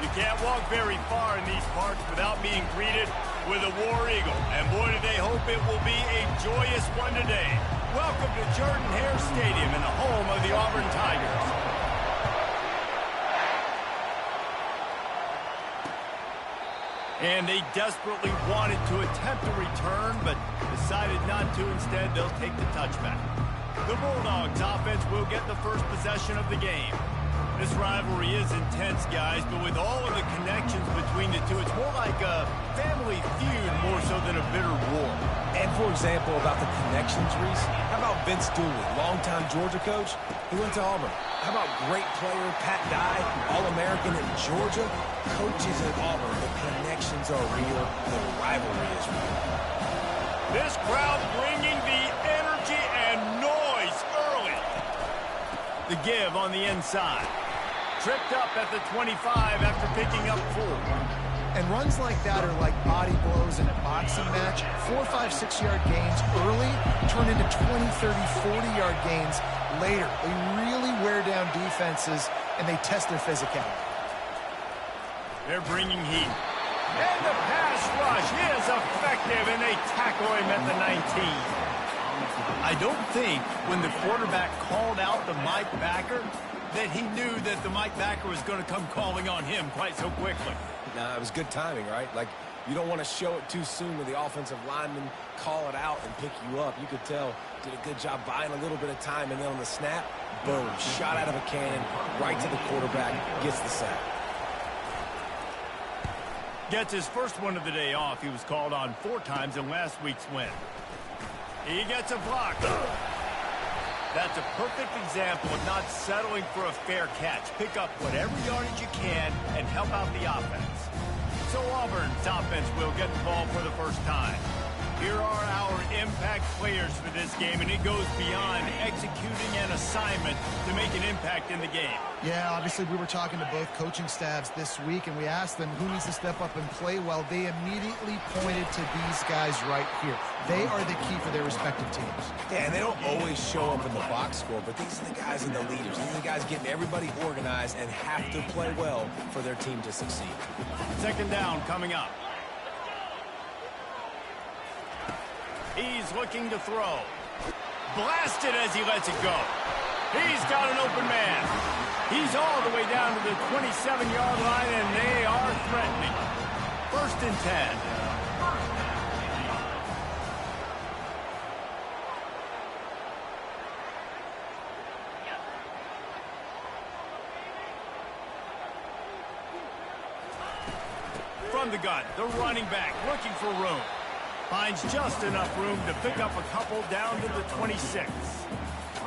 You can't walk very far in these parts without being greeted with a War Eagle. And boy, do they hope it will be a joyous one today. Welcome to Jordan-Hare Stadium and the home of the Auburn Tigers. And they desperately wanted to attempt a return, but decided not to. Instead, they'll take the touchback. The Bulldogs offense will get the first possession of the game. This rivalry is intense, guys, but with all of the connections between the two, it's more like a family feud more so than a bitter war. And for example, about the connections, Reese, how about Vince Dooley, longtime Georgia coach? He went to Auburn. How about great player Pat Dye, All-American in Georgia? Coaches at Auburn, the connections are real, the rivalry is real. This crowd bringing the energy and noise early. The give on the inside. Tripped up at the 25 after picking up 4. And runs like that are like body blows in a boxing match. 4, 5, 6-yard gains early turn into 20, 30, 40-yard gains later. They really wear down defenses, and they test their physicality. They're bringing heat. And the pass rush is effective, and they tackle him at the 19. I don't think when the quarterback called out the Mike backer that he knew that the Mike backer was going to come calling on him quite so quickly. Nah, it was good timing, right? Like, you don't want to show it too soon when the offensive lineman call it out and pick you up. You could tell, did a good job buying a little bit of time, and then on the snap, boom, shot out of a cannon, right to the quarterback, gets the sack. Gets his first one of the day off. He was called on 4 times in last week's win. He gets a block. That's a perfect example of not settling for a fair catch. Pick up whatever yardage you can and help out the offense. So Auburn's offense will get the ball for the first time. Here are our impact players for this game, and it goes beyond executing an assignment to make an impact in the game. Yeah, obviously we were talking to both coaching staffs this week, and we asked them who needs to step up and play well. They immediately pointed to these guys right here. They are the key for their respective teams. Yeah, and they don't always show up in the box score, but these are the guys and the leaders. These are the guys getting everybody organized and have to play well for their team to succeed. Second down coming up. He's looking to throw. Blasted as he lets it go. He's got an open man. He's all the way down to the 27-yard line, and they are threatening. 1st and 10. From the gun, the running back looking for room. Finds just enough room to pick up a couple down to the 26.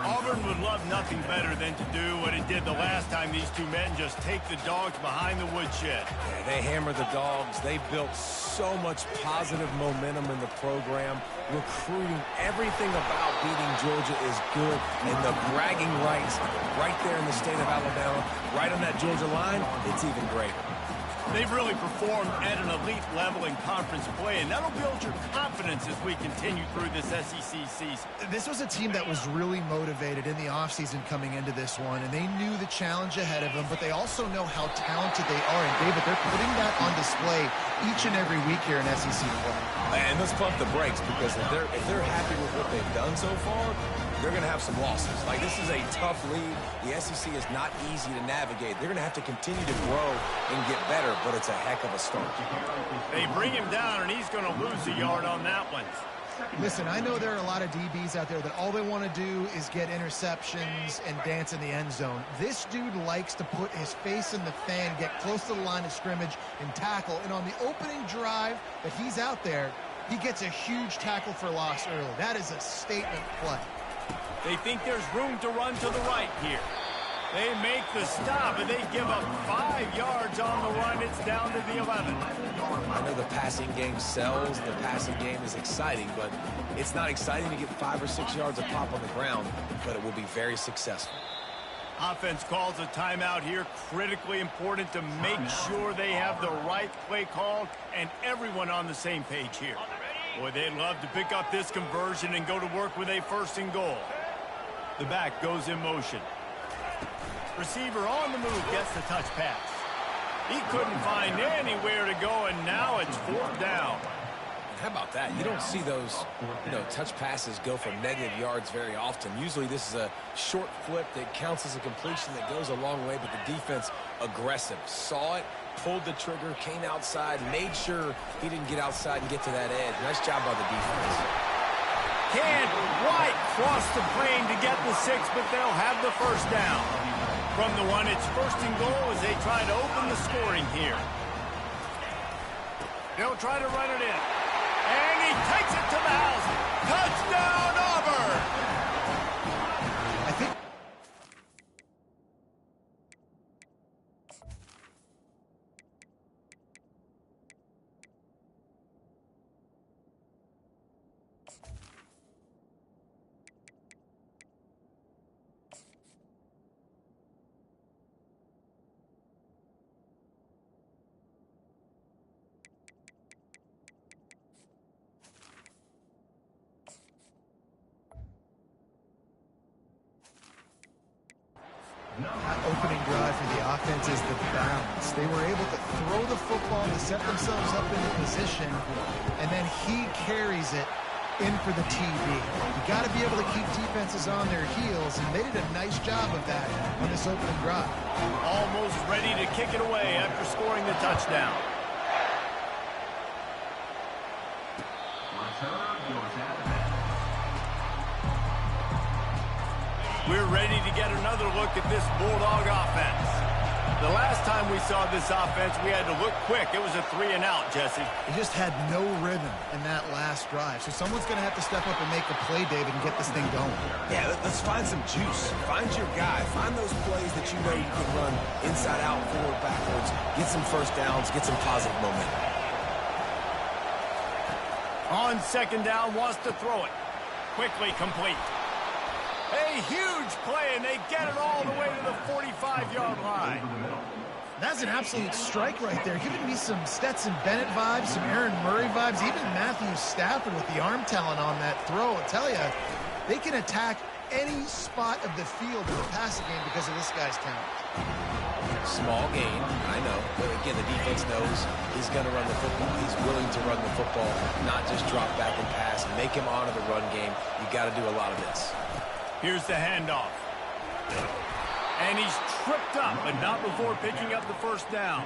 Auburn would love nothing better than to do what it did the last time these two men, just take the dogs behind the woodshed. Yeah, they hammered the dogs. They built so much positive momentum in the program. Recruiting, everything about beating Georgia is good. And the bragging rights right there in the state of Alabama, right on that Georgia line, it's even greater. They've really performed at an elite level in conference play, and that'll build your confidence as we continue through this SEC season. This was a team that was really motivated in the offseason coming into this one, and they knew the challenge ahead of them, but they also know how talented they are. And, David, they're putting that on display each and every week here in SEC play. And let's pump the brakes, because if they're happy with what they've done so far, they're going to have some losses. Like, this is a tough league. The SEC is not easy to navigate. They're going to have to continue to grow and get better, but it's a heck of a start. They bring him down, and he's going to lose a yard on that one. Listen, I know there are a lot of DBs out there that all they want to do is get interceptions and dance in the end zone. This dude likes to put his face in the fan, get close to the line of scrimmage, and tackle. And on the opening drive that he's out there, he gets a huge tackle for loss early. That is a statement play. They think there's room to run to the right here. They make the stop, and they give up 5 yards on the run. It's down to the 11. I know the passing game sells. The passing game is exciting, but it's not exciting to get 5 or 6 yards a pop on the ground, but it will be very successful. Offense calls a timeout here. Critically important to make sure they have the right play called and everyone on the same page here. Boy, they'd love to pick up this conversion and go to work with a 1st and goal. The back goes in motion. Receiver on the move gets the touch pass. He couldn't find anywhere to go, and now it's 4th down. How about that? You don't see those, touch passes go for negative yards very often. Usually this is a short flip that counts as a completion that goes a long way, but the defense aggressive. Saw it, pulled the trigger, came outside, made sure he didn't get outside and get to that edge. Nice job by the defense. Can't quite cross the plane to get the 6, but they'll have the 1st down. From the 1, it's 1st and goal as they try to open the scoring here. They'll try to run it in. And he takes it to the house. Touchdown, Auburn! I think opening drive for the offense is the balance. They were able to throw the football to set themselves up into position, and then he carries it in for the TD. You got to be able to keep defenses on their heels, and they did a nice job of that on this opening drive. Almost ready to kick it away after scoring the touchdown. We're ready to get another look at this Bulldog offense. The last time we saw this offense, we had to look quick. It was a 3-and-out, Jesse. They just had no rhythm in that last drive. So someone's going to have to step up and make a play, David, and get this thing going. Yeah, let's find some juice. Find your guy. Find those plays that you know you can run inside out, forward, backwards. Get some 1st downs. Get some positive momentum. On 2nd down, wants to throw it. Quickly complete. A huge play, and they get it all the way to the 45-yard line. That's an absolute strike right there. Giving me some Stetson Bennett vibes, some Aaron Murray vibes, even Matthew Stafford with the arm talent on that throw. I'll tell you, they can attack any spot of the field in the passing game because of this guy's talent. Small gain, I know. But again, the defense knows he's going to run the football. He's willing to run the football, not just drop back and pass and make him honor the run game. You got to do a lot of this. Here's the handoff. And he's tripped up, but not before picking up the 1st down.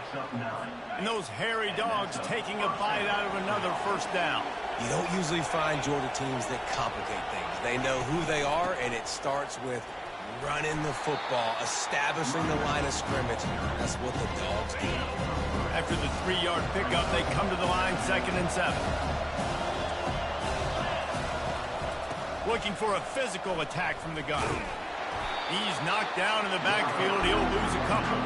And those hairy dogs taking a bite out of another 1st down. You don't usually find Georgia teams that complicate things. They know who they are, and it starts with running the football, establishing the line of scrimmage. That's what the dogs do. After the 3-yard pickup, they come to the line 2nd and 7. Looking for a physical attack from the gun. He's knocked down in the backfield. He'll lose a couple.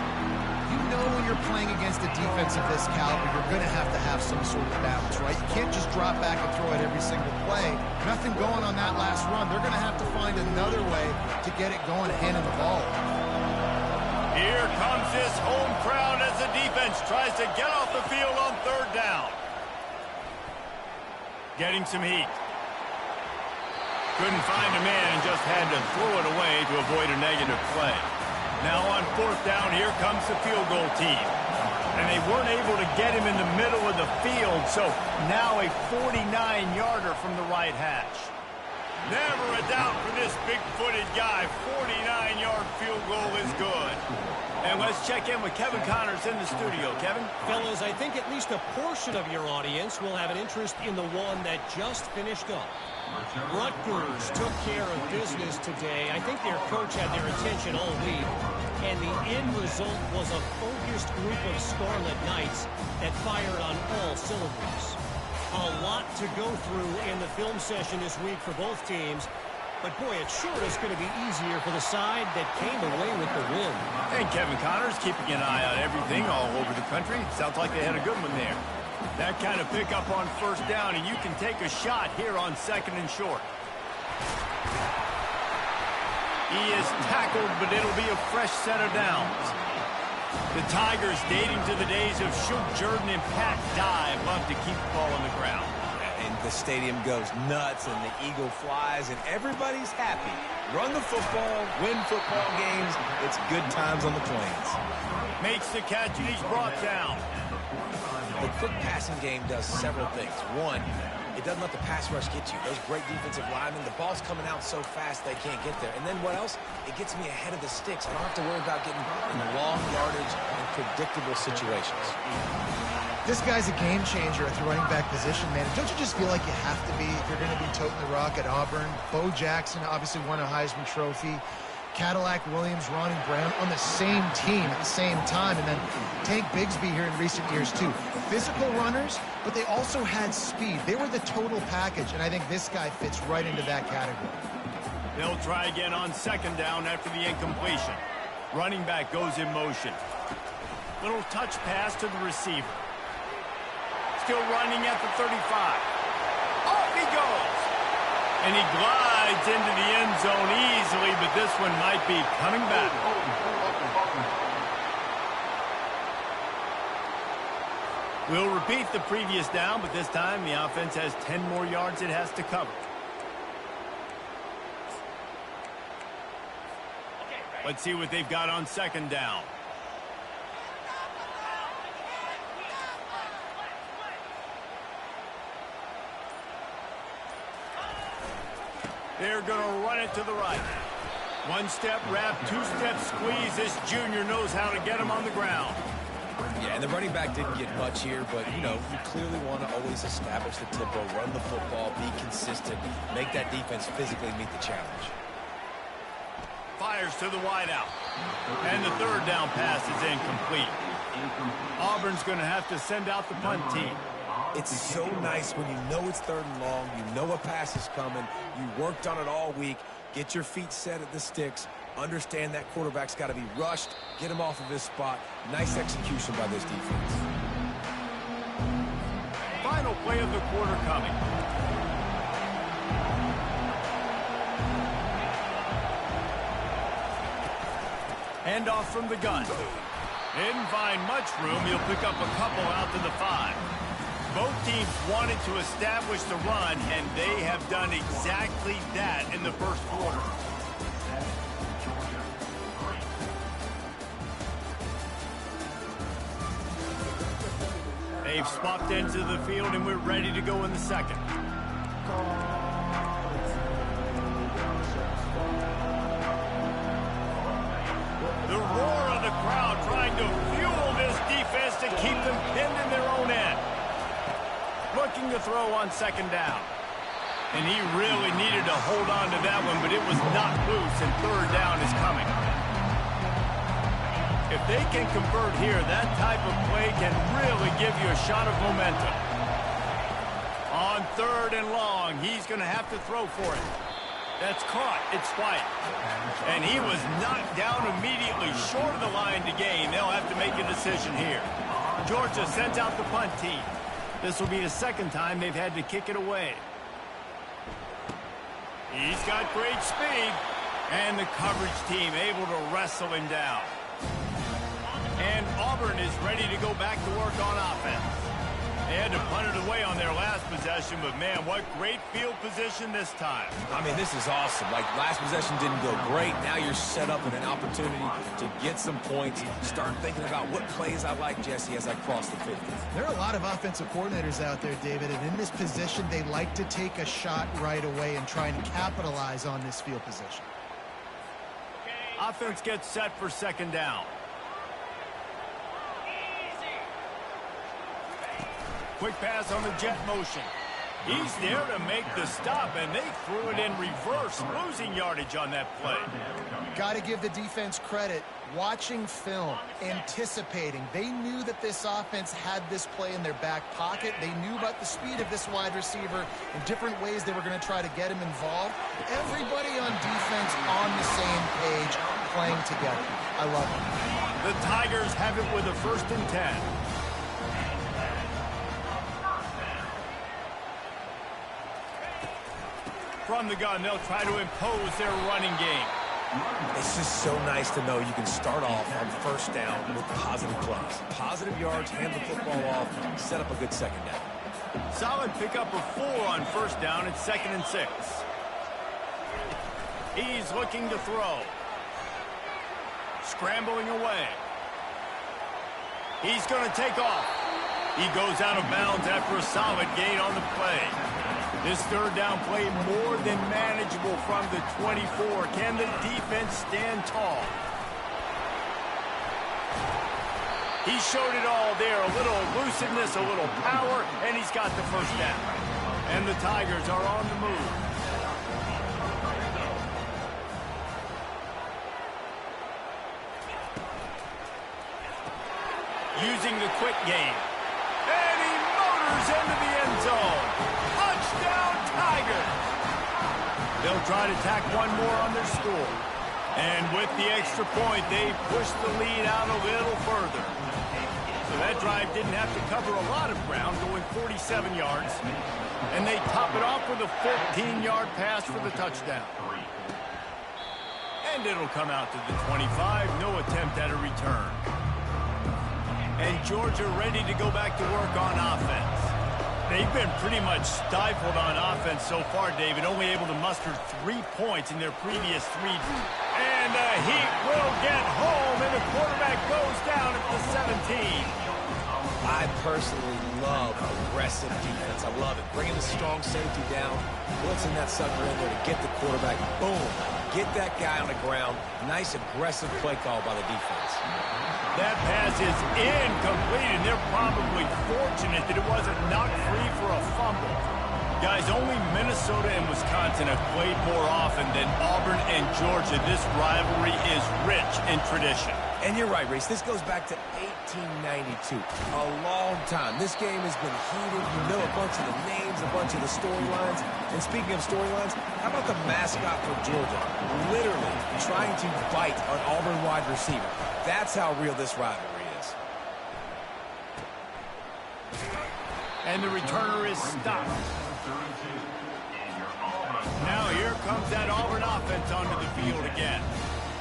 You know when you're playing against a defense of this caliber, you're going to have some sort of balance, right? You can't just drop back and throw it every single play. Nothing going on that last run. They're going to have to find another way to get it going, handing the ball. Here comes this home crowd as the defense tries to get off the field on 3rd down. Getting some heat. Couldn't find a man and just had to throw it away to avoid a negative play. Now on 4th down, here comes the field goal team. And they weren't able to get him in the middle of the field, so now a 49-yarder from the right hash. Never a doubt for this big-footed guy. 49-yard field goal is good. And let's check in with Kevin Connors in the studio. Kevin? Fellas, I think at least a portion of your audience will have an interest in the one that just finished up. Rutgers took care of business today. I think their coach had their attention all week. And the end result was a focused group of Scarlet Knights that fired on all cylinders. A lot to go through in the film session this week for both teams. But, boy, it sure is going to be easier for the side that came away with the win. And Kevin Connors keeping an eye on everything all over the country. Sounds like they had a good one there. That kind of pickup on 1st down, and you can take a shot here on 2nd and short. He is tackled, but it'll be a fresh set of downs. The Tigers, dating to the days of Shug Jordan and Pat Dye, love to keep the ball on the ground. And the stadium goes nuts and the eagle flies and everybody's happy. Run the football, win football games. It's good times on the Plains. Makes the catch and he's brought down. The quick passing game does several things. One, it doesn't let the pass rush get you. Those great defensive linemen, the ball's coming out so fast they can't get there. And then what else? It gets me ahead of the sticks. I don't have to worry about getting in long yardage and predictable situations. This guy's a game changer at the running back position, man. Don't you just feel like you have to be if you're going to be toting the rock at Auburn? Bo Jackson obviously won a Heisman Trophy. Cadillac Williams, Ronnie Brown on the same team at the same time. And then Tank Bigsby here in recent years, too. Physical runners, but they also had speed. They were the total package, and I think this guy fits right into that category. They'll try again on second down after the incompletion. Running back goes in motion. Little touch pass to the receiver. Still running at the 35. Off he goes. And he glides into the end zone easily, but this one might be coming back. We'll repeat the previous down, but this time the offense has 10 more yards it has to cover. Let's see what they've got on second down. They're going to run it to the right. One step wrap, two step squeeze. This junior knows how to get him on the ground. Yeah, and the running back didn't get much here, but, you know, you clearly want to always establish the tempo, run the football, be consistent, make that defense physically meet the challenge. Fires to the wideout. And the third down pass is incomplete. Auburn's going to have to send out the punt team. It's so nice when you know it's third and long, you know a pass is coming, you worked on it all week, get your feet set at the sticks, understand that quarterback's got to be rushed, get him off of his spot. Nice execution by this defense. Final play of the quarter coming. Handoff from the gun. Didn't find much room. He'll pick up a couple out to the 5. Both teams wanted to establish the run, and they have done exactly that in the first quarter. They've swapped into the field, and we're ready to go in the second. The roar of the crowd trying to fuel this defense to keep them pinned in their own end. Looking to throw on second down. And he really needed to hold on to that one, but it was knocked loose, and third down is coming. If they can convert here, that type of play can really give you a shot of momentum. On third and long, he's going to have to throw for it. That's caught. It's White. And he was knocked down immediately short of the line to gain. They'll have to make a decision here. Georgia sends out the punt team. This will be the second time they've had to kick it away. He's got great speed. And the coverage team able to wrestle him down. And Auburn is ready to go back to work on offense. They had to punt it away on their last possession, but man, what great field position this time. I mean, this is awesome. Like, last possession didn't go great. Now you're set up with an opportunity to get some points. Start thinking about what plays I like, Jesse, as I cross the 50. There are a lot of offensive coordinators out there, David, and in this position, they like to take a shot right away and try and capitalize on this field position. Offense gets set for second down. Quick pass on the jet motion. He's there to make the stop, and they threw it in reverse, losing yardage on that play. Got to give the defense credit. Watching film, anticipating. They knew that this offense had this play in their back pocket. They knew about the speed of this wide receiver and different ways they were going to try to get him involved. Everybody on defense on the same page, playing together. I love it. The Tigers have it with a 1st and 10. From the gun, they'll try to impose their running game. It's just so nice to know you can start off on first down with positive plays. Positive yards, hand the football off, set up a good second down. Solid pickup of 4 on first down at 2nd and 6. He's looking to throw. Scrambling away. He's going to take off. He goes out of bounds after a solid gain on the play. This third down play more than manageable from the 24. Can the defense stand tall? He showed it all there. A little elusiveness, a little power, and he's got the first down. And the Tigers are on the move. Using the quick game. And he motors into the end zone. Touchdown, Tigers! They'll try to tack one more on their score. And with the extra point, they push the lead out a little further. So that drive didn't have to cover a lot of ground, going 47 yards. And they top it off with a 14-yard pass for the touchdown. And it'll come out to the 25. No attempt at a return. And Georgia ready to go back to work on offense. They've been pretty much stifled on offense so far, David, only able to muster 3 points in their previous 3. And the Heat will get home, and the quarterback goes down at the 17. I personally love aggressive defense. I love it. Bringing the strong safety down, blitzing that sucker in there to get the quarterback. Boom. Get that guy on the ground. Nice aggressive play call by the defense. That pass is incomplete, and they're probably fortunate that it wasn't knocked free for a fumble. Guys, only Minnesota and Wisconsin have played more often than Auburn and Georgia. This rivalry is rich in tradition. And you're right, Reese. This goes back to 1892. A long time. This game has been heated. You know a bunch of the names, a bunch of the storylines. And speaking of storylines, how about the mascot for Georgia? Literally trying to bite an Auburn wide receiver. That's how real this rivalry is. And the returner is stopped. Now here comes that Auburn offense onto the field again.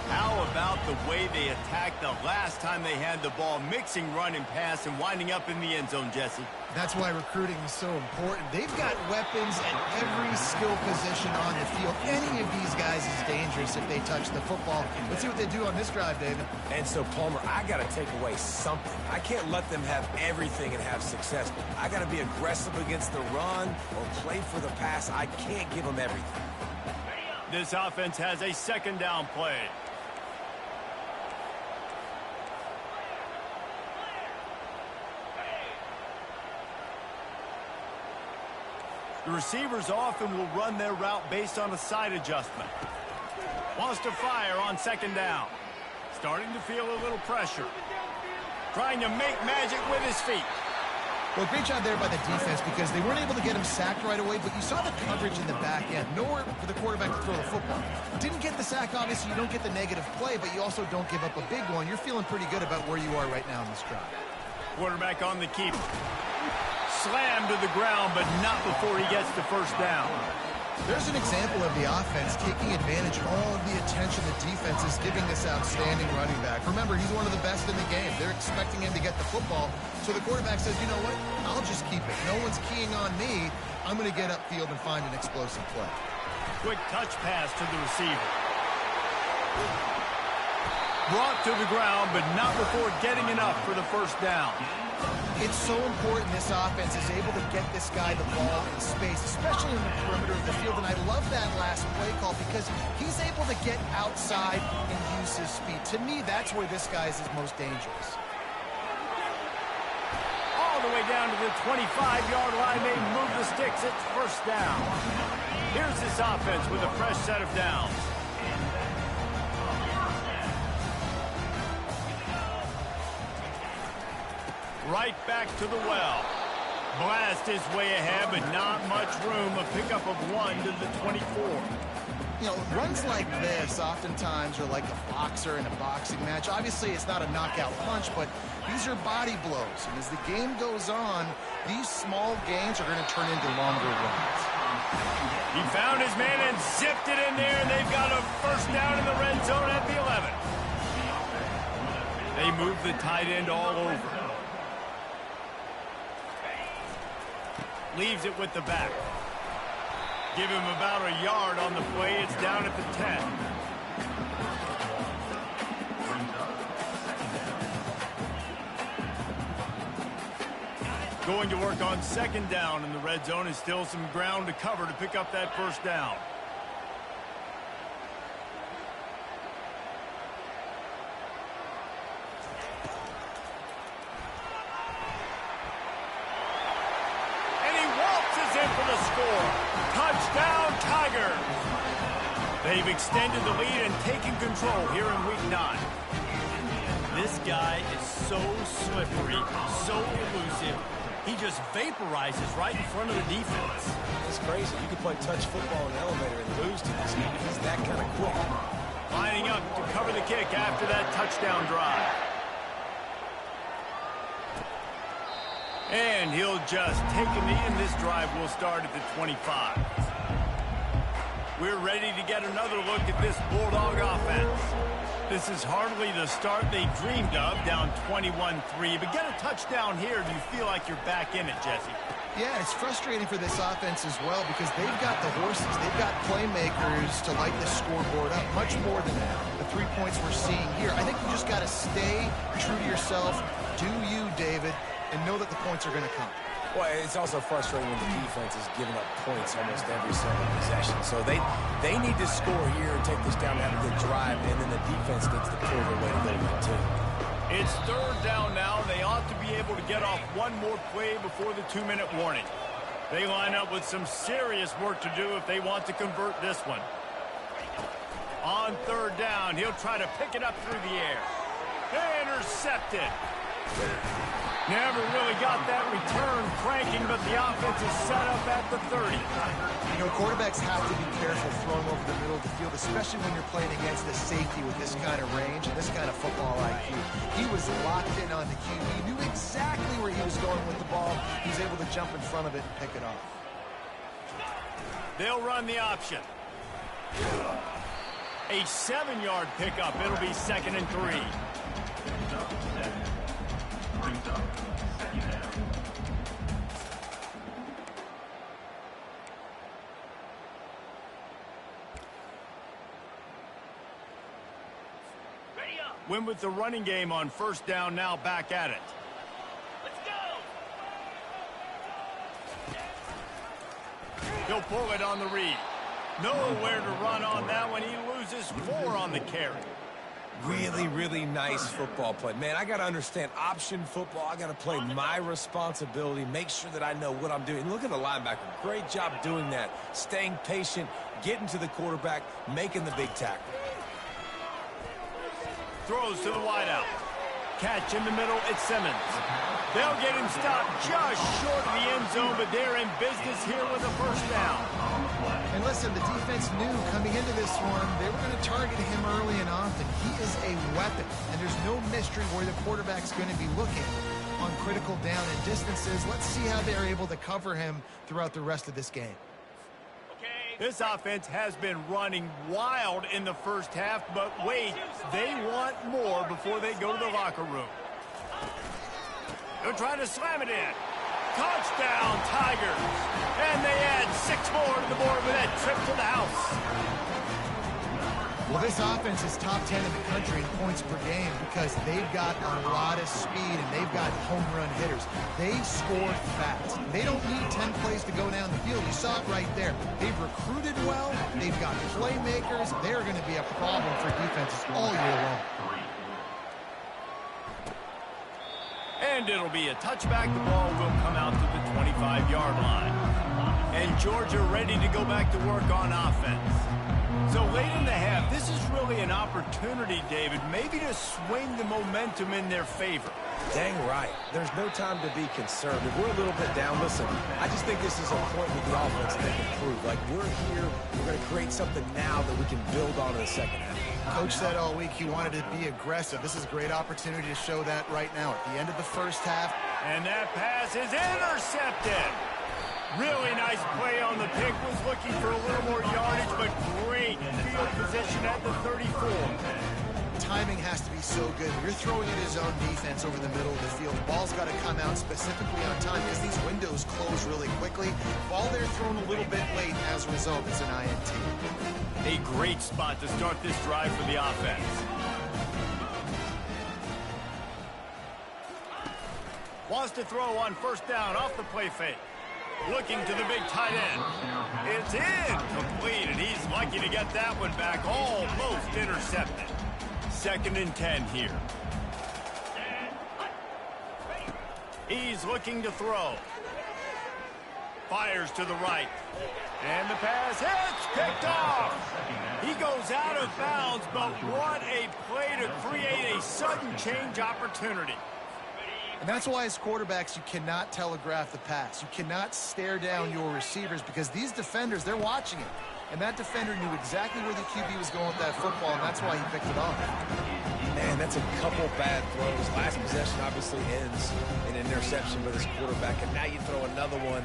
How about the way they attacked the last time they had the ball, mixing run and pass and winding up in the end zone, Jesse? That's why recruiting is so important. They've got weapons at every skill position on the field. Any of these guys is dangerous if they touch the football. Let's see what they do on this drive, David. And so, Palmer, I got to take away something. I can't let them have everything and have success. I got to be aggressive against the run or play for the pass. I can't give them everything. This offense has a second down play. The receivers often will run their route based on a side adjustment. Wants to fire on second down. Starting to feel a little pressure. Trying to make magic with his feet. Well, great job there by the defense because they weren't able to get him sacked right away, but you saw the coverage in the back end. Nowhere for the quarterback to throw the football. Didn't get the sack, obviously. You don't get the negative play, but you also don't give up a big one. You're feeling pretty good about where you are right now in this drive. Quarterback on the keep. Slammed to the ground, but not before he gets the first down. There's an example of the offense taking advantage of all of the attention the defense is giving this outstanding running back. Remember, he's one of the best in the game. They're expecting him to get the football. So the quarterback says, you know what? I'll just keep it. No one's keying on me. I'm going to get upfield and find an explosive play. Quick touch pass to the receiver. Brought to the ground, but not before getting enough for the first down. It's so important this offense is able to get this guy the ball in space, especially in the perimeter of the field. And I love that last play call because he's able to get outside and use his speed. To me, that's where this guy is his most dangerous. All the way down to the 25-yard line. They move the sticks. It's first down. Here's this offense with a fresh set of downs. Right back to the well. Blast his way ahead, but not much room. A pickup of 1 to the 24. You know, runs like this oftentimes are like a boxer in a boxing match. Obviously, it's not a knockout punch, but these are body blows. And as the game goes on, these small gains are going to turn into longer runs. He found his man and zipped it in there, and they've got a first down in the red zone at the 11. They move the tight end all over. Leaves it with the back. Give him about a yard on the play. It's down at the 10. Going to work on second down in the red zone, and still some ground to cover to pick up that first down. And he waltzes in for the score. Touchdown, Tigers! They've extended the lead and taken control here in Week 9. This guy is so slippery, so elusive. He just vaporizes right in front of the defense. It's crazy. You can play touch football in an elevator and lose to this guy. He's that kind of quick. Lining up to cover the kick after that touchdown drive. And he'll just take a knee, and this drive will start at the 25. We're ready to get another look at this Bulldog offense. This is hardly the start they dreamed of, down 21-3. But get a touchdown here, do you feel like you're back in it, Jesse? Yeah, it's frustrating for this offense as well because they've got the horses. They've got playmakers to light the scoreboard up, much more than the 3 points we're seeing here. I think you just got to stay true to yourself, do you, David, and know that the points are going to come. Well, it's also frustrating when the defense is giving up points almost every single possession. So they need to score here and take this down and have a good drive, and then the defense gets to pull their way to go with too. It's third down now. They ought to be able to get off one more play before the 2-minute warning. They line up with some serious work to do if they want to convert this one. On third down, he'll try to pick it up through the air. Intercepted. Never really got that return cranking, but the offense is set up at the 30. You know, quarterbacks have to be careful throwing over the middle of the field, especially when you're playing against the safety with this kind of range and this kind of football IQ. He was locked in on the cue. He knew exactly where he was going with the ball. He was able to jump in front of it and pick it off. They'll run the option. A 7-yard pickup. It'll be 2nd and 3. Win with the running game on first down, now back at it. Let's go! He'll pull it on the read. Nowhere to run on that one. He loses 4 on the carry. Really, really nice football play. Man, I got to understand option football. I got to play my responsibility, make sure that I know what I'm doing. Look at the linebacker. Great job doing that. Staying patient, getting to the quarterback, making the big tackle. Throws to the wideout. Catch in the middle, it's Simmons. They'll get him stopped just short of the end zone, but they're in business here with a first down. And listen, the defense knew coming into this one, they were going to target him early and often. He is a weapon, and there's no mystery where the quarterback's going to be looking on critical down and distances. Let's see how they're able to cover him throughout the rest of this game. This offense has been running wild in the first half, but wait, they want more before they go to the locker room. They're trying to slam it in. Touchdown, Tigers. And they add 6 more to the board with that trip to the house. Well, this offense is top 10 in the country in points per game because they've got a lot of speed and they've got home run hitters. They score fast. They don't need 10 plays to go down the field. You saw it right there. They've recruited well. They've got playmakers. They're going to be a problem for defenses all year long. And it'll be a touchback. The ball will come out to the 25-yard line. And Georgia ready to go back to work on offense. So late in the half, this is really an opportunity, David, maybe to swing the momentum in their favor. Dang right. There's no time to be conservative. We're a little bit down. Listen, I just think this is a point with the offense that they can improve. Like, we're here, we're going to create something now that we can build on in the second half. Coach said all week he wanted to be aggressive. This is a great opportunity to show that right now at the end of the first half. And that pass is intercepted. Really nice play on the pick. Was looking for a little more yardage, but great field position at the 34. timing has to be so good. You're throwing at his own defense over the middle of the field. The ball's got to come out specifically on time because these windows close really quickly. Ball there thrown a little bit late. As a result, it's an INT. A great spot to start this drive for the offense. Wants to throw on first down off the play fake. Looking to the big tight end. It's incomplete, and he's lucky to get that one back. Almost intercepted. 2nd and 10 here. He's looking to throw. Fires to the right. And the pass hits, picked off. He goes out of bounds, but what a play to create a sudden change opportunity. And that's why as quarterbacks, you cannot telegraph the pass. You cannot stare down your receivers because these defenders, they're watching it. And that defender knew exactly where the QB was going with that football, and that's why he picked it off. Man, that's a couple bad throws. Last possession obviously ends in an interception by this quarterback, and now you throw another one,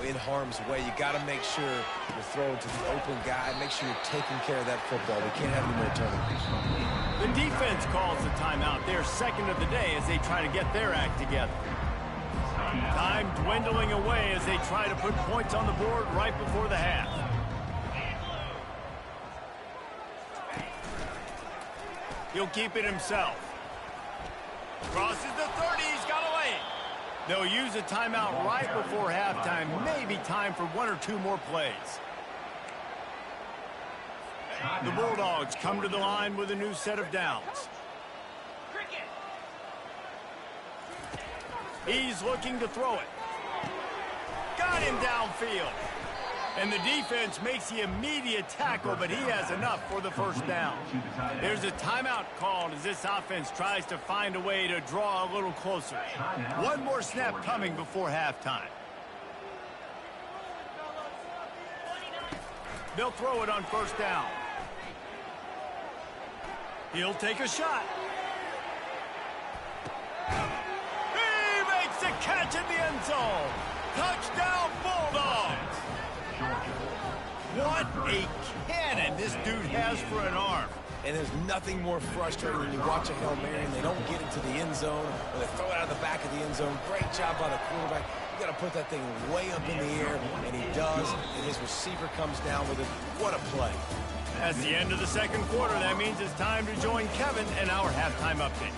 in harm's way. You got to make sure you're throwing to the open guy. Make sure you're taking care of that football. We can't have any more turnovers. The defense calls the timeout. They're 2nd of the day as they try to get their act together. Time dwindling away as they try to put points on the board right before the half. He'll keep it himself. Crosses the 30. He's got a lane. They'll use a timeout right before halftime. Maybe time for 1 or 2 more plays. The Bulldogs come to the line with a new set of downs. He's looking to throw it. Got him downfield. And the defense makes the immediate tackle, but he has enough for the first down. There's a timeout called as this offense tries to find a way to draw a little closer. 1 more snap coming before halftime. They'll throw it on first down. He'll take a shot. He makes the catch in the end zone. Touchdown, Bulldogs. What a cannon this dude has for an arm. And there's nothing more frustrating when you watch a Hail Mary and they don't get into the end zone, or they throw it out of the back of the end zone. Great job by the quarterback. You got to put that thing way up in the air, and he does, and his receiver comes down with it. What a play. That's the end of the 2nd quarter. That means it's time to join Kevin in our halftime update.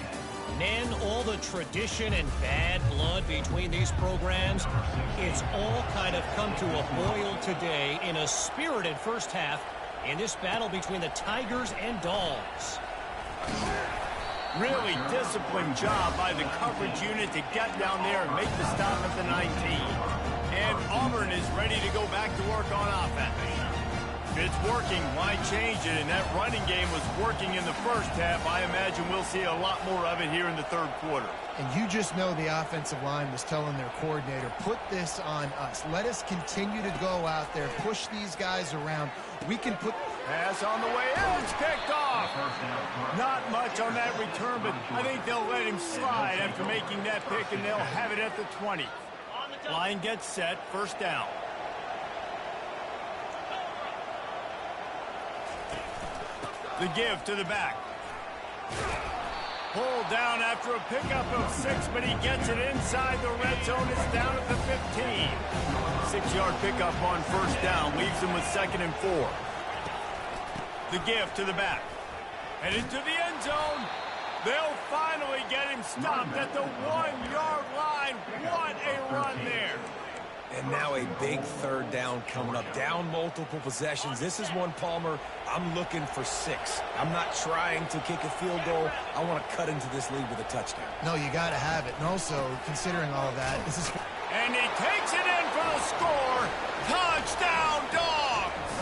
Man, all the tradition and bad blood between these programs, it's all kind of come to a boil today in a spirited first half in this battle between the Tigers and Dogs. Really disciplined job by the coverage unit to get down there and make the stop at the 19. And Auburn is ready to go back to work on offense. If it's working, why change it? And that running game was working in the first half. I imagine we'll see a lot more of it here in the 3rd quarter. And you just know the offensive line was telling their coordinator, put this on us. Let us continue to go out there, push these guys around. We can put... Pass on the way in. It's picked off. Not much on that return, but I think they'll let him slide after making that pick, and they'll have it at the 20. Line gets set. First down. The give to the back. Pulled down after a pickup of 6, but he gets it inside the red zone. It's down at the 15. 6-yard pickup on first down leaves him with 2nd and 4. The give to the back. And into the end zone. They'll finally get him stopped at the 1-yard line. What a run there. And now a big 3rd down coming up. Down multiple possessions. This is one, Palmer, I'm looking for 6. I'm not trying to kick a field goal. I want to cut into this lead with a touchdown. No, you got to have it. And also, considering all of that, this is... And he takes it in for the score. Touchdown, Dogs!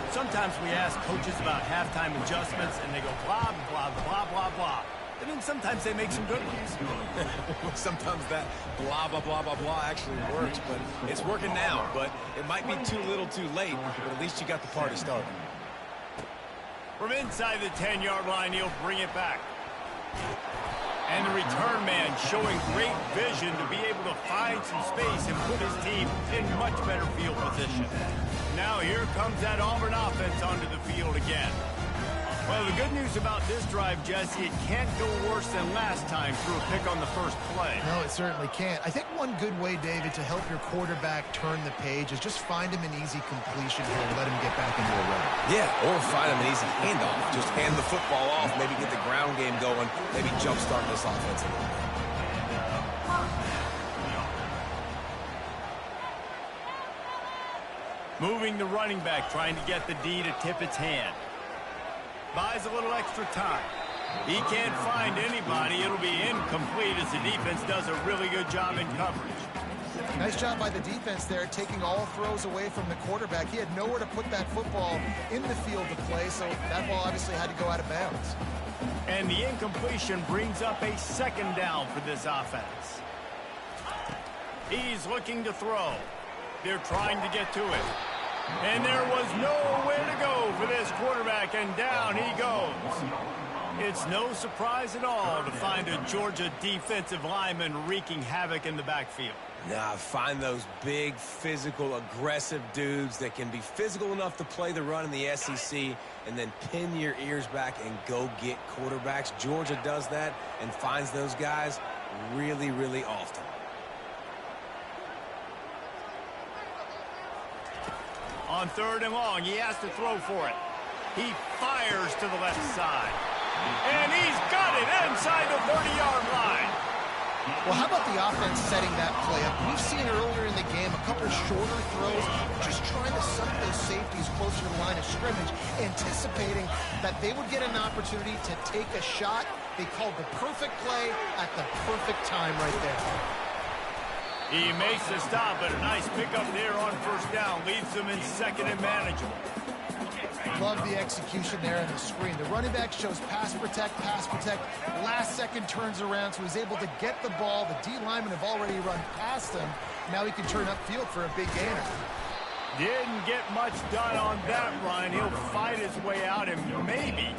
Sometimes we ask coaches about halftime adjustments, and they go blah, blah, blah, blah, blah. And then sometimes they make some good ones. Sometimes that blah, blah, blah, blah, blah actually works, but it's working now. But it might be too little too late, but at least you got the party started. From inside the 10-yard line, he'll bring it back. And the return man showing great vision to be able to find some space and put his team in much better field position. Now here comes that Auburn offense onto the field again. Well, the good news about this drive, Jesse, it can't go worse than last time through a pick on the first play. No, it certainly can't. I think one good way, David, to help your quarterback turn the page is just find him an easy completion here and let him get back into a rhythm. Yeah, or find him an easy handoff. Just hand the football off, maybe get the ground game going, maybe jumpstart this offense a little bit. Moving the running back, trying to get the D to tip its hand. Buys a little extra time. He can't find anybody. It'll be incomplete as the defense does a really good job in coverage. Nice job by the defense there, taking all throws away from the quarterback. He had nowhere to put that football in the field to play, so that ball obviously had to go out of bounds. And the incompletion brings up a second down for this offense. He's looking to throw. They're trying to get to it. And there was nowhere to go for this quarterback, and down he goes. It's no surprise at all to find a Georgia defensive lineman wreaking havoc in the backfield. Nah, find those big, physical, aggressive dudes that can be physical enough to play the run in the SEC and then pin your ears back and go get quarterbacks. Georgia does that and finds those guys really, really often. On 3rd and long, he has to throw for it. He fires to the left side. And he's got it inside the 30-yard line. Well, how about the offense setting that play up? We've seen earlier in the game a couple shorter throws, just trying to suck those safeties closer to the line of scrimmage, anticipating that they would get an opportunity to take a shot. They called the perfect play at the perfect time right there. He makes the stop, but a nice pickup there on 1st down. Leaves them in 2nd and manageable. Love the execution there on the screen. The running back shows pass protect, last second turns around, so he's able to get the ball. The D linemen have already run past him. Now he can turn upfield for a big gainer. Didn't get much done on that run. He'll fight his way out and maybe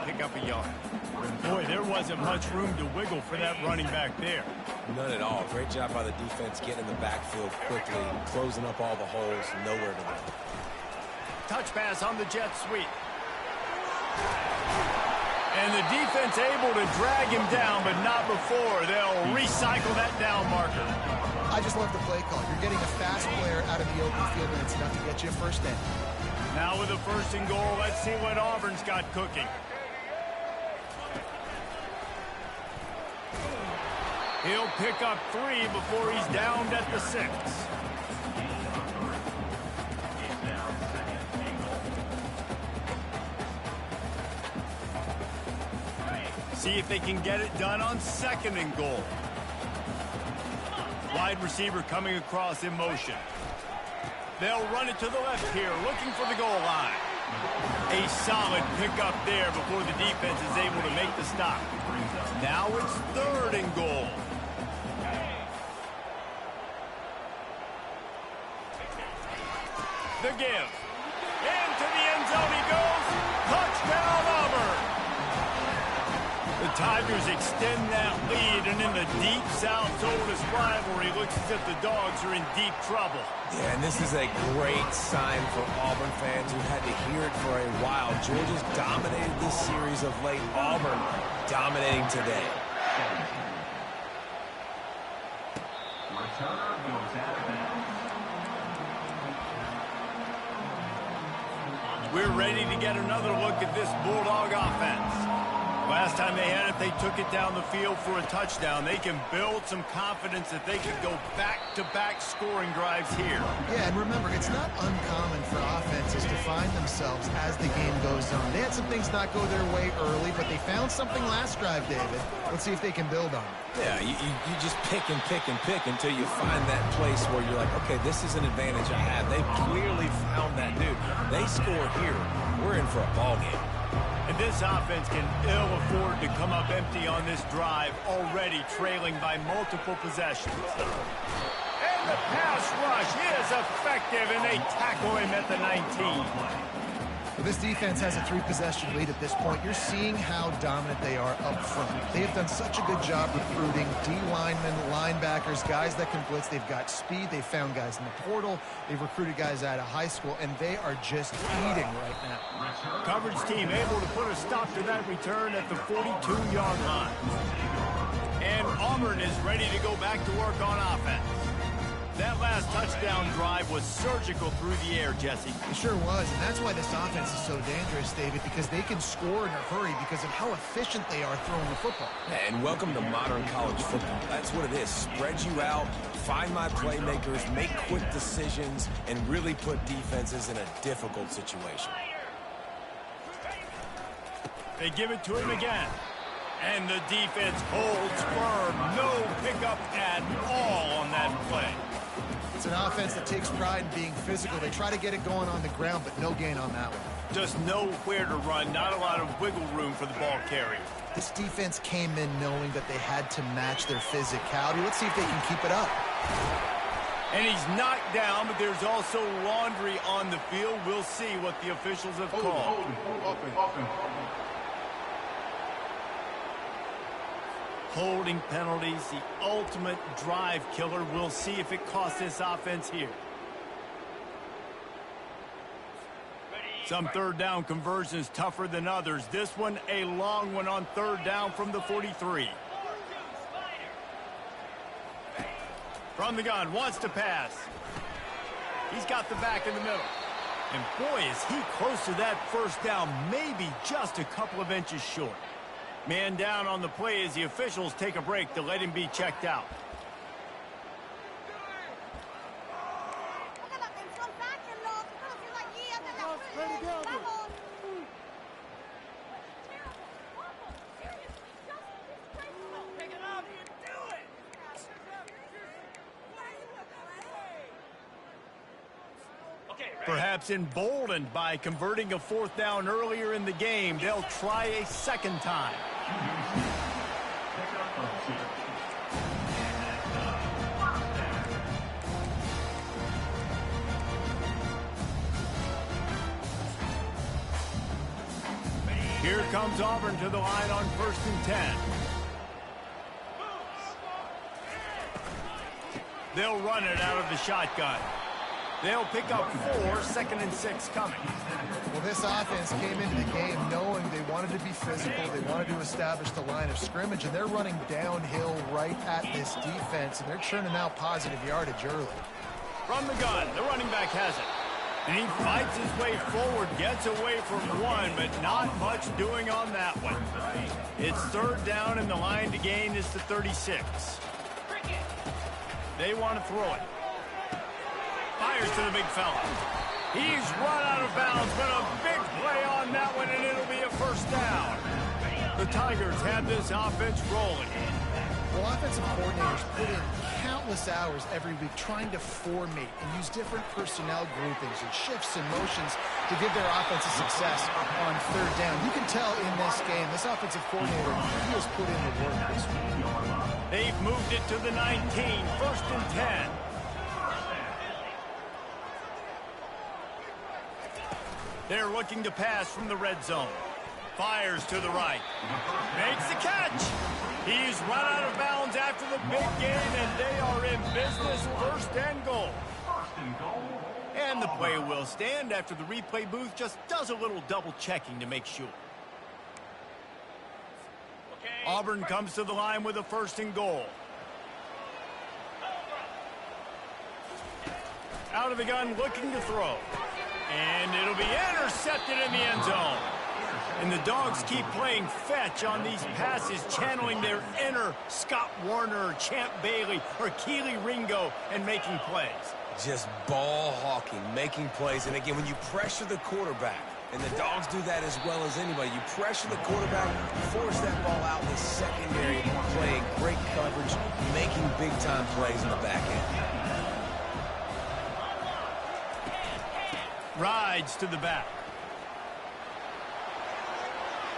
pick up a yard. Boy, there wasn't much room to wiggle for that running back there. None at all. Great job by the defense getting in the backfield quickly, closing up all the holes, nowhere to go. Touch pass on the jet sweep. And the defense able to drag him down, but not before. They'll recycle that down marker. I just love the play call. You're getting a fast player out of the open field, and it's enough to get you a first down. Now with a 1st and goal, let's see what Auburn's got cooking. He'll pick up 3 before he's downed at the 6. See if they can get it done on 2nd and goal. Wide receiver coming across in motion. They'll run it to the left here, looking for the goal line. A solid pickup there before the defense is able to make the stop. Now it's 3rd and goal. The give. Into the end zone he goes. Touchdown, Auburn. The Tigers extend that lead, and in the Deep South's oldest rivalry, looks as if the Dogs are in deep trouble. Yeah, and this is a great sign for Auburn fans who had to hear it for a while. Georgia's dominated this series of late. Auburn dominating today. We're ready to get another look at this Bulldog offense. Last time they had it, they took it down the field for a touchdown. They can build some confidence that they could go back-to-back scoring drives here. Yeah, and remember, it's not uncommon for offenses to find themselves as the game goes on. They had some things not go their way early, but they found something last drive, David. Let's see if they can build on it. Yeah, you just pick and pick and pick until you find that place where you're like, okay, this is an advantage I have. They clearly found that dude. They score here. We're in for a ball game. And this offense can ill afford to come up empty on this drive, already trailing by multiple possessions. And the pass rush is effective, and they tackle him at the 19. This defense has a 3-possession lead at this point. You're seeing how dominant they are up front. They have done such a good job recruiting D-linemen, linebackers, guys that can blitz. They've got speed. They've found guys in the portal. They've recruited guys out of high school, and they are just eating right now. Coverage team able to put a stop to that return at the 42-yard line. And Auburn is ready to go back to work on offense. That last touchdown drive was surgical through the air, Jesse. It sure was, and that's why this offense is so dangerous, David, because they can score in a hurry because of how efficient they are throwing the football. And welcome to modern college football. That's what it is. Spread you out, find my playmakers, make quick decisions, and really put defenses in a difficult situation. They give it to him again. And the defense holds firm. No pickup at all on that play. It's an offense that takes pride in being physical. They try to get it going on the ground, but no gain on that one. Just nowhere to run. Not a lot of wiggle room for the ball carrier. This defense came in knowing that they had to match their physicality. Let's see if they can keep it up. And he's knocked down, but there's also laundry on the field. We'll see what the officials have called. Holding penalties, the ultimate drive killer. We'll see if it costs this offense here. Some third down conversions tougher than others. This one, a long one on third down from the 43. From the gun, wants to pass. He's got the back in the middle. And boy, is he close to that first down, maybe just a couple of inches short. Man down on the play as the officials take a break to let him be checked out. Perhaps emboldened by converting a fourth down earlier in the game, they'll try a second time. Here comes Auburn to the line on 1st and 10. They'll run it out of the shotgun. They'll pick up 4, 2nd and 6 coming. Well, this offense came into the game knowing they wanted to be physical. They wanted to establish the line of scrimmage, and they're running downhill right at this defense, and they're churning out positive yardage early. From the gun, the running back has it. And he fights his way forward, gets away from one, but not much doing on that one. It's third down, and the line to gain is the 36. They want to throw it. Fires to the big fella. He's run out of bounds, but a big play on that one, and it'll be a first down. The Tigers have this offense rolling. Well, offensive coordinators put in countless hours every week trying to formate and use different personnel groupings and shifts and motions to give their offense a success on third down. You can tell in this game, this offensive coordinator, he has put in the work this week. They've moved it to the 19, 1st and 10. They're looking to pass from the red zone. Fires to the right. Makes the catch. He's run out of bounds after the big gain, and they are in business. 1st and goal. And the play will stand after the replay booth just does a little double checking to make sure. Auburn comes to the line with a 1st and goal. Out of the gun, looking to throw. And it'll be intercepted in the end zone. And the Dogs keep playing fetch on these passes, channeling their inner Scott Warner, Champ Bailey, or Keely Ringo, and making plays. Just ball hawking, making plays. And again, when you pressure the quarterback, and the Dogs do that as well as anybody, you pressure the quarterback, force that ball out in the secondary, playing great coverage, making big-time plays in the back end. Rides to the back.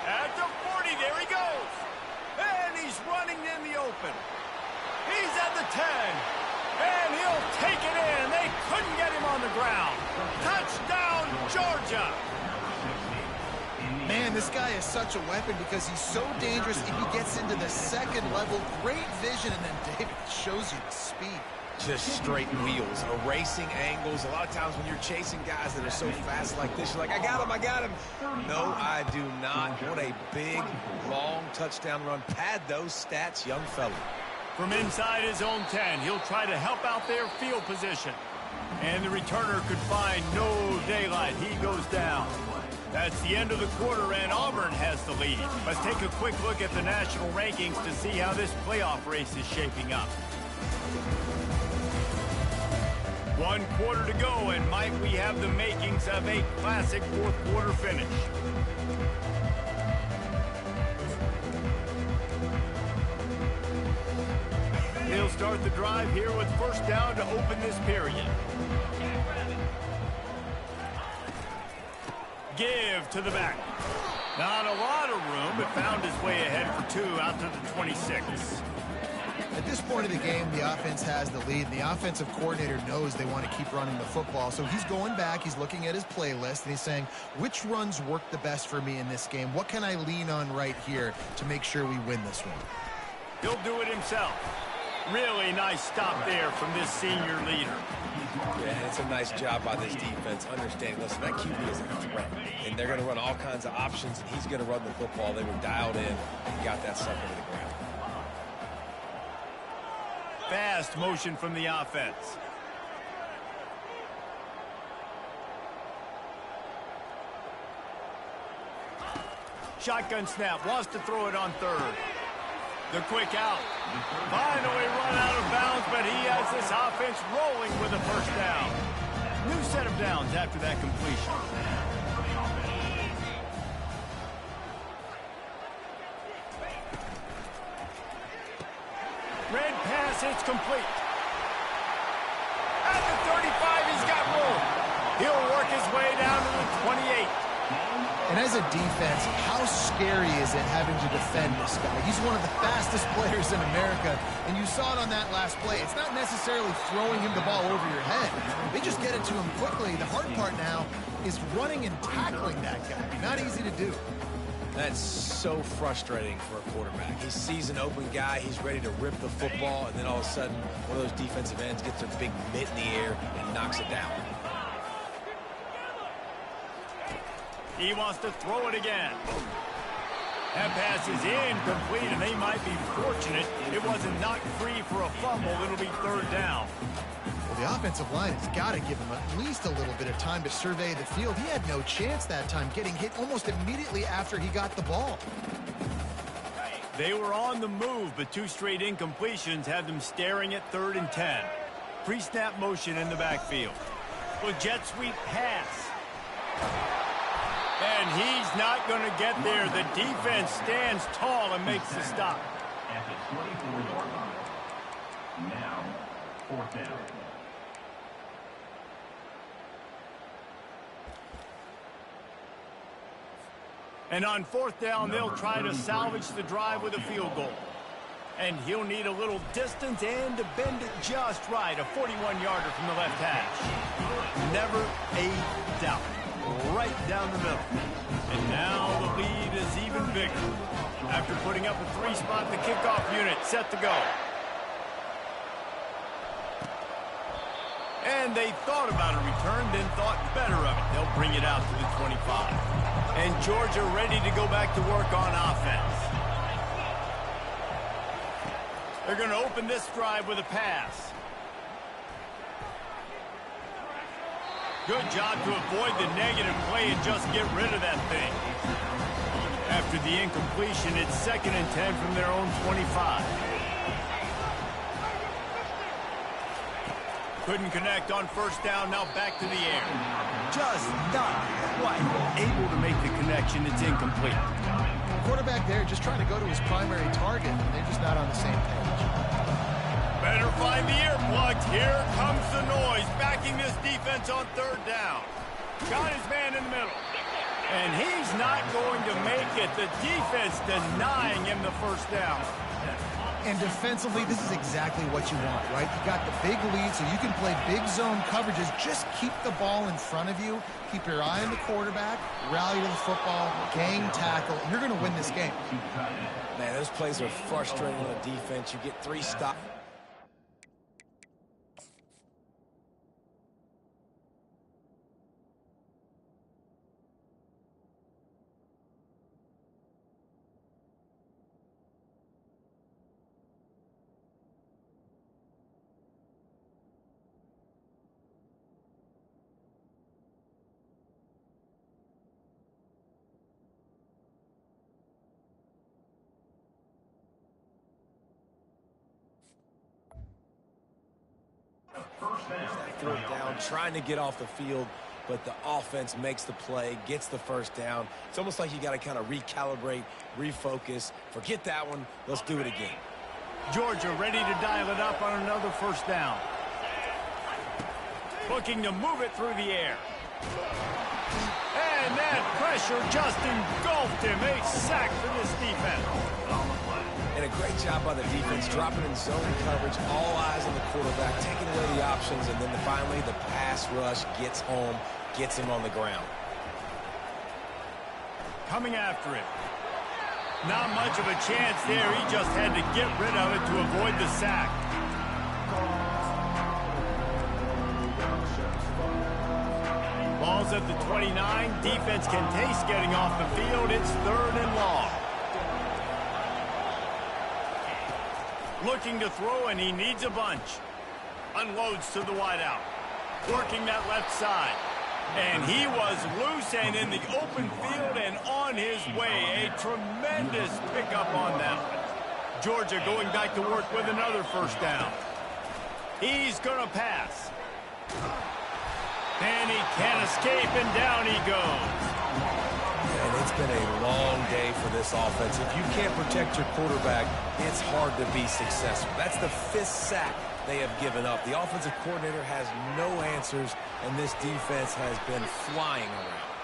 At the 40, there he goes. And he's running in the open. He's at the 10. And he'll take it in. They couldn't get him on the ground. Touchdown, Georgia. And this guy is such a weapon because he's so dangerous if he gets into the second level. Great vision, and then David shows you the speed. Just straight wheels, erasing angles. A lot of times when you're chasing guys that are so fast like this, you're like, I got him. No, I do not. What a big, long touchdown run. Pad those stats, young fella. From inside his own 10, he'll try to help out their field position. And the returner could find no daylight. He goes down. That's the end of the quarter, and Auburn has the lead. Let's take a quick look at the national rankings to see how this playoff race is shaping up. 1 quarter to go, and might we have the makings of a classic fourth quarter finish. He'll start the drive here with first down to open this period. Give to the back. Not a lot of room, but found his way ahead for 2 out to the 26. At this point of the game, the offense has the lead, and the offensive coordinator knows they want to keep running the football. So he's going back, he's looking at his playlist, and he's saying, which runs work the best for me in this game? What can I lean on right here to make sure we win this one? He'll do it himself. Really nice stop there from this senior leader. Yeah, it's a nice job by this defense. Understanding, listen, that QB is a threat, and they're going to run all kinds of options, and he's going to run the football. They were dialed in and got that sucker to the ground. Fast motion from the offense. Shotgun snap, wants to throw it on third. The quick out. Finally run out of bounds, but he has this offense rolling with a first down. New set of downs after that completion. Red pass, it's complete. At the 35, he's got room. He'll work his way down to the 28. And as a defense, how scary is it having to defend this guy? He's one of the fastest players in America, and you saw it on that last play. It's not necessarily throwing him the ball over your head. They just get it to him quickly. The hard part now is running and tackling that guy. Not easy to do. That's so frustrating for a quarterback. He sees an open guy, he's ready to rip the football, and then all of a sudden, one of those defensive ends gets a big mitt in the air and knocks it down. He wants to throw it again. That pass is incomplete, and they might be fortunate it wasn't knocked free for a fumble. It'll be third down. Well, the offensive line has got to give him at least a little bit of time to survey the field. He had no chance that time, getting hit almost immediately after he got the ball. They were on the move, but 2 straight incompletions had them staring at 3rd and 10. Pre-snap motion in the backfield. Well, jet sweep pass. And he's not going to get there. The defense stands tall and makes the stop. At the 24-yard line. Now, 4th down. And on 4th down, they'll try to salvage the drive with a field goal. And he'll need a little distance and to bend it just right. A 41-yarder from the left hash. Never a doubt. Right down the middle. And now the lead is even bigger. After putting up a 3-spot, the kickoff unit set to go. And they thought about a return, then thought better of it. They'll bring it out to the 25. And Georgia ready to go back to work on offense. They're going to open this drive with a pass. Good job to avoid the negative play and just get rid of that thing. After the incompletion, it's 2nd and 10 from their own 25. Couldn't connect on first down, now back to the air. Just not quite able to make the connection. It's incomplete. Quarterback there just trying to go to his primary target, and they're just not on the same page. Better find the earplugs. Here comes the noise, backing this defense on 3rd down. Got his man in the middle. And he's not going to make it. The defense denying him the first down. And defensively, this is exactly what you want, right? You got the big lead, so you can play big zone coverages. Just keep the ball in front of you. Keep your eye on the quarterback. Rally to the football. Gang tackle. You're going to win this game. Man, those plays are frustrating on the defense. You get 3 stops. Fourth down, trying to get off the field, but the offense makes the play, gets the first down. It's almost like you got to kind of recalibrate, refocus. Forget that one. Let's do it again. Georgia ready to dial it up on another first down. Looking to move it through the air. And that pressure just engulfed him. A sack for this defense. And a great job by the defense, dropping in zone coverage, all eyes on the quarterback, taking away the options, and then finally the pass rush gets home, gets him on the ground. Coming after it. Not much of a chance there. He just had to get rid of it to avoid the sack. Ball's at the 29. Defense can taste getting off the field. It's 3rd and long. Looking to throw, and he needs a bunch. Unloads to the wideout. Working that left side. And he was loose and in the open field and on his way. A tremendous pickup on them. Georgia going back to work with another first down. He's going to pass. And he can't escape, and down he goes. And it's been a long day for this offense. If you can't protect your quarterback, it's hard to be successful. That's the 5th sack they have given up. The offensive coordinator has no answers, and this defense has been flying around.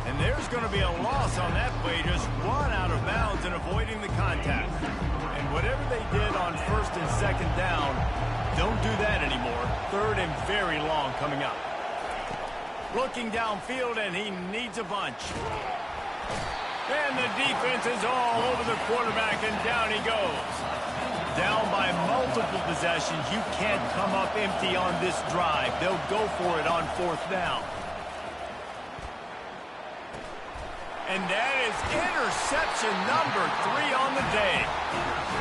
And there's going to be a loss on that play, just run out of bounds and avoiding the contact. And whatever they did on 1st and 2nd down, don't do that anymore. 3rd and very long coming up. Looking downfield, and he needs a bunch. And the defense is all over the quarterback, and down he goes. Down by multiple possessions. You can't come up empty on this drive. They'll go for it on 4th down. And that is interception number 3 on the day.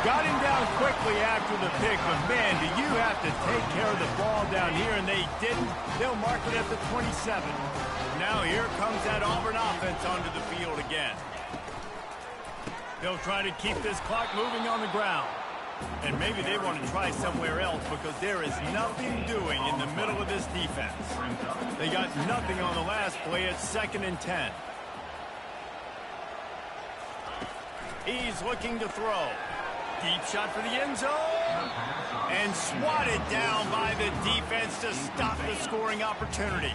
Got him down quickly after the pick, but man, do you have to take care of the ball down here, and they didn't. They'll mark it at the 27. Now here comes that Auburn offense onto the field again. They'll try to keep this clock moving on the ground. And maybe they want to try somewhere else because there is nothing doing in the middle of this defense. They got nothing on the last play. It's 2nd and 10. He's looking to throw. Deep shot for the end zone. And swatted down by the defense to stop the scoring opportunity.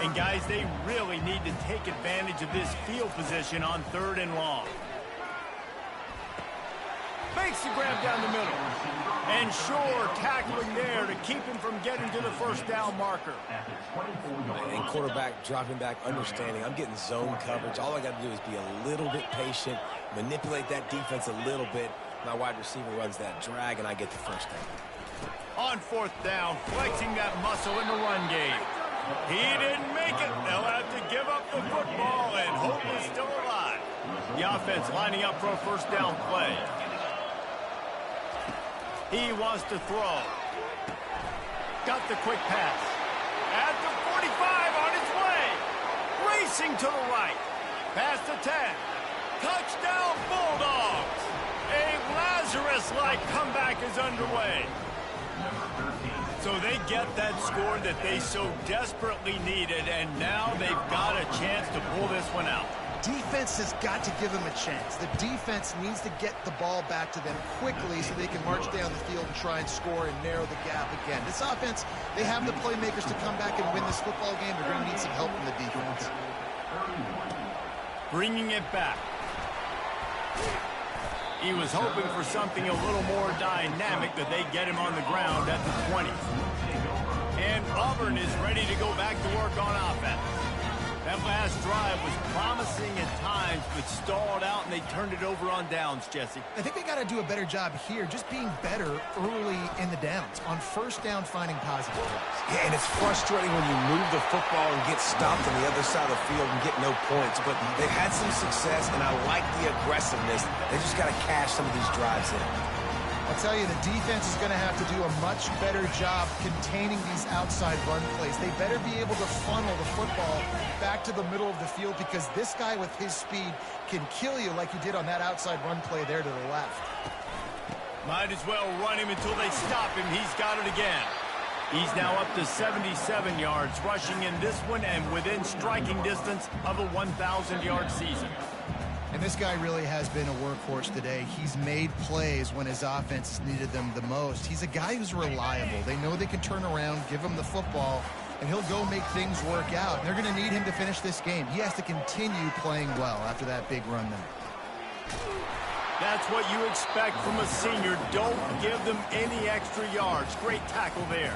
And guys, they really need to take advantage of this field position on 3rd and long. Makes the grab down the middle. And sure, tackling there to keep him from getting to the first down marker. And quarterback dropping back, understanding I'm getting zone coverage. All I got to do is be a little bit patient, manipulate that defense a little bit. My wide receiver runs that drag, and I get the first down. On 4th down, flexing that muscle in the run game. He didn't make it. They'll have to give up the football, and hope is still alive. The offense lining up for a first down play. He wants to throw. Got the quick pass. At the 45 on his way. Racing to the right. Past the 10. Touchdown Bulldogs. A Lazarus-like comeback is underway. So they get that score that they so desperately needed, and now they've got a chance to pull this one out. Defense has got to give them a chance. The defense needs to get the ball back to them quickly so they can march down the field and try and score and narrow the gap again. This offense, they have the playmakers to come back and win this football game. They're going to need some help from the defense. Bringing it back. He was hoping for something a little more dynamic, that they get him on the ground at the 20. And Auburn is ready to go back to work on offense. That last drive was promising at times, but stalled out, and they turned it over on downs, Jesse. I think they got to do a better job here, just being better early in the downs. On first down, finding positive plays. Yeah, and it's frustrating when you move the football and get stopped on the other side of the field and get no points. But they've had some success, and I like the aggressiveness. They just got to cash some of these drives in. I'll tell you, the defense is going to have to do a much better job containing these outside run plays. They better be able to funnel the football back to the middle of the field, because this guy with his speed can kill you like he did on that outside run play there to the left. Might as well run him until they stop him. He's got it again. He's now up to 77 yards rushing in this one, and within striking distance of a 1,000-yard season. And this guy really has been a workhorse today. He's made plays when his offense needed them the most. He's a guy who's reliable. They know they can turn around, give him the football, and he'll go make things work out. They're going to need him to finish this game. He has to continue playing well after that big run there. That's what you expect from a senior. Don't give them any extra yards. Great tackle there.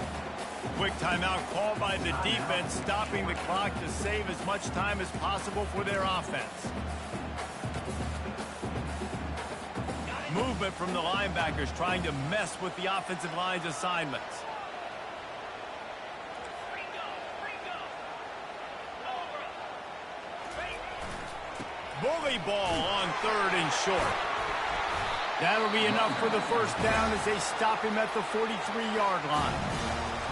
Quick timeout called by the defense, stopping the clock to save as much time as possible for their offense. Movement from the linebackers trying to mess with the offensive line's assignments. Bully ball on 3rd and short. That'll be enough for the first down as they stop him at the 43-yard line.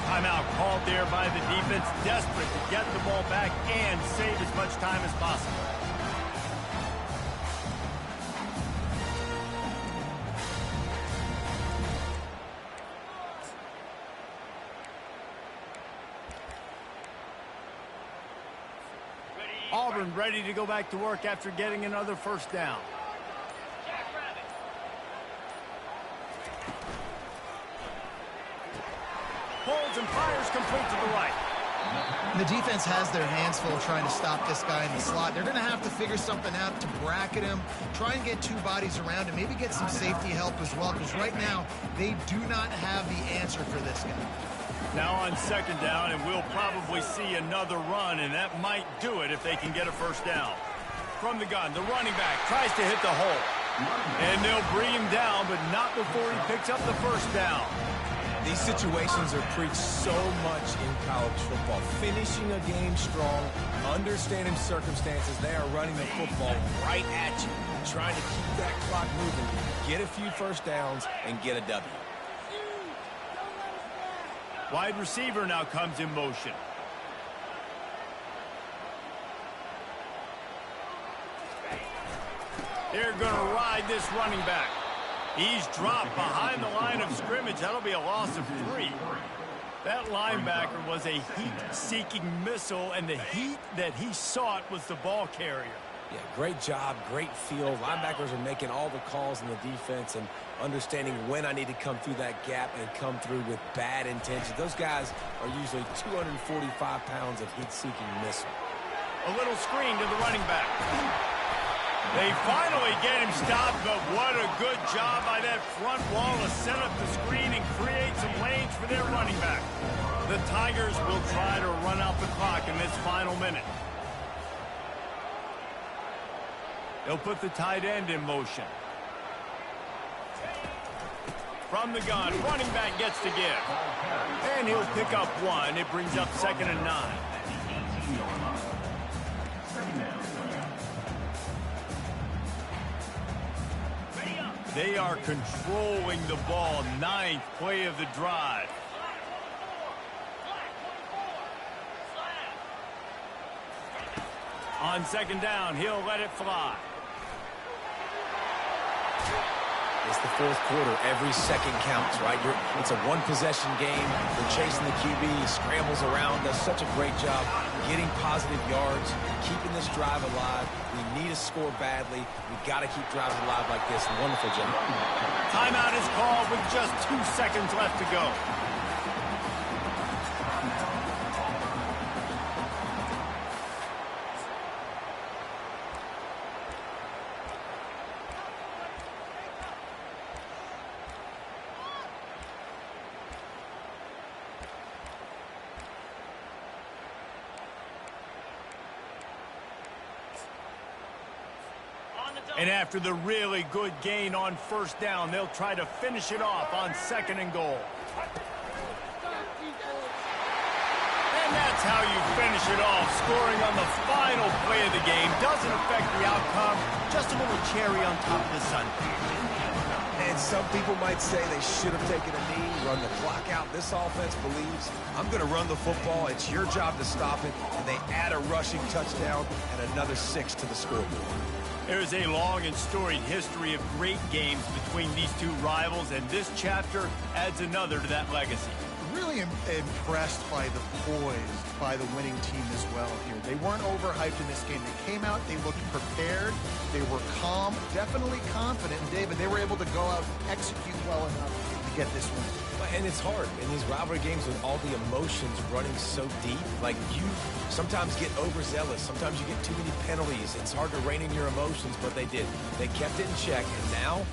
Timeout called there by the defense, desperate to get the ball back and save as much time as possible. Auburn ready to go back to work after getting another first down. Holds and fires complete to the right. The defense has their hands full trying to stop this guy in the slot. They're going to have to figure something out to bracket him, try and get two bodies around him, maybe get some safety help as well, because right now they do not have the answer for this guy. Now on second down, and we'll probably see another run, and that might do it if they can get a first down. From the gun, the running back tries to hit the hole. And they'll bring him down, but not before he picks up the first down. These situations are preached so much in college football. Finishing a game strong, understanding circumstances. They are running the football right at you, trying to keep that clock moving, get a few first downs, and get a W. Wide receiver now comes in motion. They're going to ride this running back. He's dropped behind the line of scrimmage. That'll be a loss of 3. That linebacker was a heat-seeking missile, and the heat that he sought was the ball carrier. Yeah, great job, great feel. Linebackers are making all the calls in the defense and understanding when I need to come through that gap and come through with bad intentions. Those guys are usually 245 pounds of heat-seeking missile. A little screen to the running back. They finally get him stopped, but what a good job by that front wall to set up the screen and create some lanes for their running back. The Tigers will try to run out the clock in this final minute. They'll put the tight end in motion. From the gun, running back gets to give. And he'll pick up 1. It brings up 2nd and 9. They are controlling the ball. 9th play of the drive. On second down, he'll let it fly. It's the 4th quarter. Every second counts, right? It's a one-possession game. They're chasing the QB. He scrambles around, does such a great job getting positive yards, keeping this drive alive. We need a score badly. We've got to keep drives alive like this. Wonderful job. Timeout is called with just 2 seconds left to go. And after the really good gain on first down, they'll try to finish it off on 2nd and goal. And that's how you finish it off. Scoring on the final play of the game doesn't affect the outcome. Just a little cherry on top of the sundae. And some people might say they should have taken a knee, run the clock out. This offense believes, I'm going to run the football. It's your job to stop it. And they add a rushing touchdown and another 6 to the scoreboard. There is a long and storied history of great games between these two rivals, and this chapter adds another to that legacy. Really impressed by the poise by the winning team as well here. They weren't overhyped in this game. They came out, they looked prepared, they were calm, definitely confident. And David, they were able to go out and execute well enough to get this win. And it's hard in these rivalry games with all the emotions running so deep. Like, you sometimes get overzealous. Sometimes you get too many penalties. It's hard to rein in your emotions, but they did. They kept it in check, and now